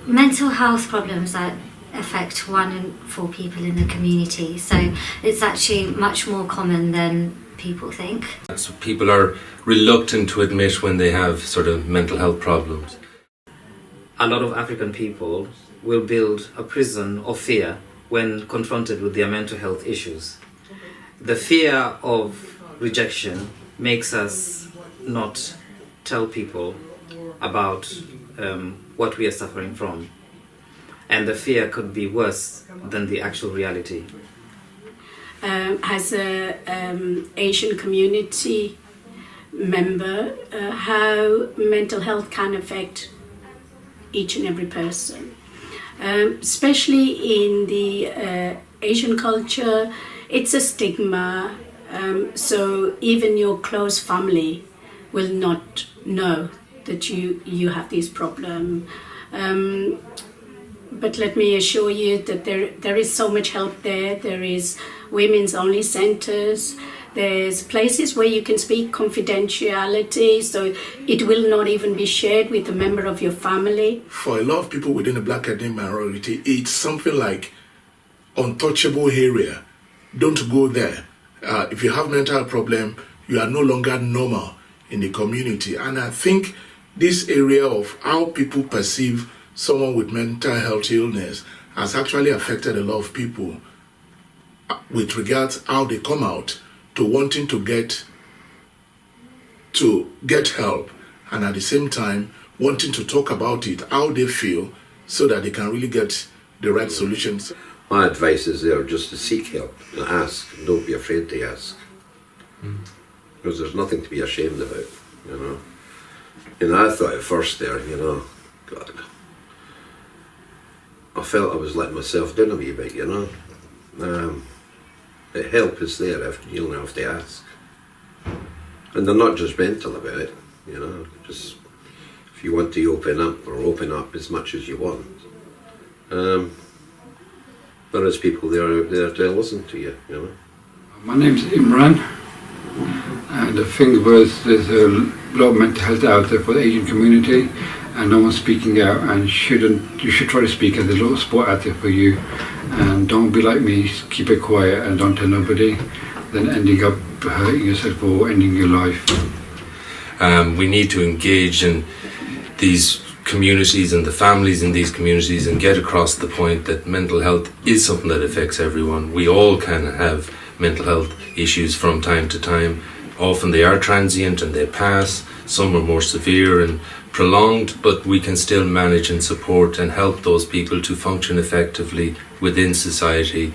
mental health problems that affect 1 in 4 people in the community, so it's actually much more common than people think. So people are reluctant to admit when they have sort of mental health problems. A lot of African people will build a prison of fear when confronted with their mental health issues. The fear of rejection makes us not tell people about what we are suffering from. And the fear could be worse than the actual reality. As an Asian community member, how mental health can affect each and every person. Especially in the Asian culture, it's a stigma, so even your close family will not know that you have this problem. But let me assure you that there is so much help there. There is women's only centres. There's places where you can speak confidentiality, so it will not even be shared with a member of your family. For a lot of people within the Black ethnic minority, it's something like untouchable area. Don't go there. If you have mental health problem, you are no longer normal in the community. And I think this area of how people perceive someone with mental health illness has actually affected a lot of people with regards how they come out to wanting to get help, and at the same time wanting to talk about it, how they feel, so that they can really get the right solutions. My advice is there just to seek help and ask, and don't be afraid to ask. Because there's nothing to be ashamed about, you know. And I thought at first there, you know, God, I felt I was letting myself down a wee bit, you know. The help is there if you'll have to ask. And they're not judgmental about it, you know. Just if you want to open up as much as you want. There is people there to listen to you, you know. My name's Imran, and the thing was there's a lot of mental health out there for the Asian community, and no one's speaking out, and you should try to speak, and there's a lot of support out there for you. And don't be like me, keep it quiet and don't tell nobody, then ending up hurting yourself or ending your life. We need to engage in these communities and the families in these communities and get across the point that mental health is something that affects everyone. We all can have mental health issues from time to time. Often they are transient and they pass. Some are more severe and prolonged, but we can still manage and support and help those people to function effectively within society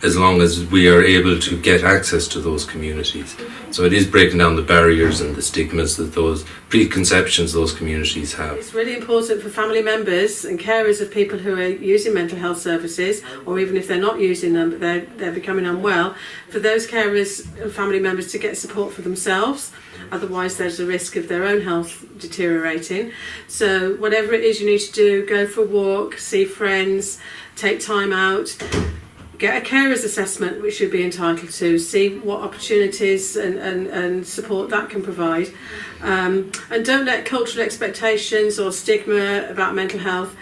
as long as we are able to get access to those communities. So it is breaking down the barriers and the stigmas that those preconceptions those communities have. It's really important for family members and carers of people who are using mental health services, or even if they're not using them but they're becoming unwell, for those carers and family members to get support for themselves. Otherwise there's a risk of their own health deteriorating. So whatever it is you need to do, go for a walk, see friends, take time out, get a carer's assessment, which you'll be entitled to, see what opportunities and support that can provide. And don't let cultural expectations or stigma about mental health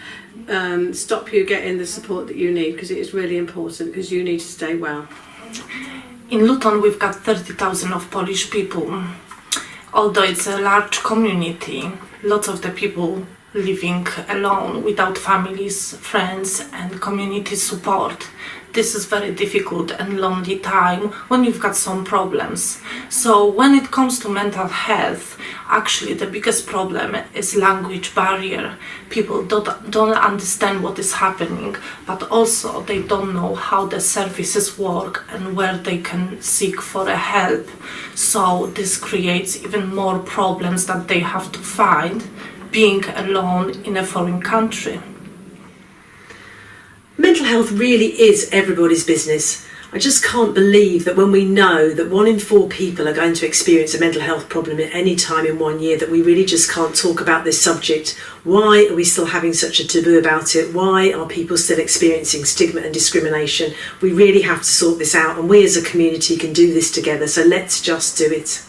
stop you getting the support that you need, because it is really important, because you need to stay well. In Luton we've got 30,000 of Polish people. Although it's a large community, lots of the people living alone without families, friends and community support. This is very difficult and lonely time when you've got some problems. So when it comes to mental health, actually the biggest problem is language barrier. People don't understand what is happening, but also they don't know how the services work and where they can seek for a help. So this creates even more problems that they have to find being alone in a foreign country. Mental health really is everybody's business. I just can't believe that when we know that 1 in 4 people are going to experience a mental health problem at any time in 1 year, that we really just can't talk about this subject. Why are we still having such a taboo about it? Why are people still experiencing stigma and discrimination? We really have to sort this out, and we as a community can do this together, so let's just do it.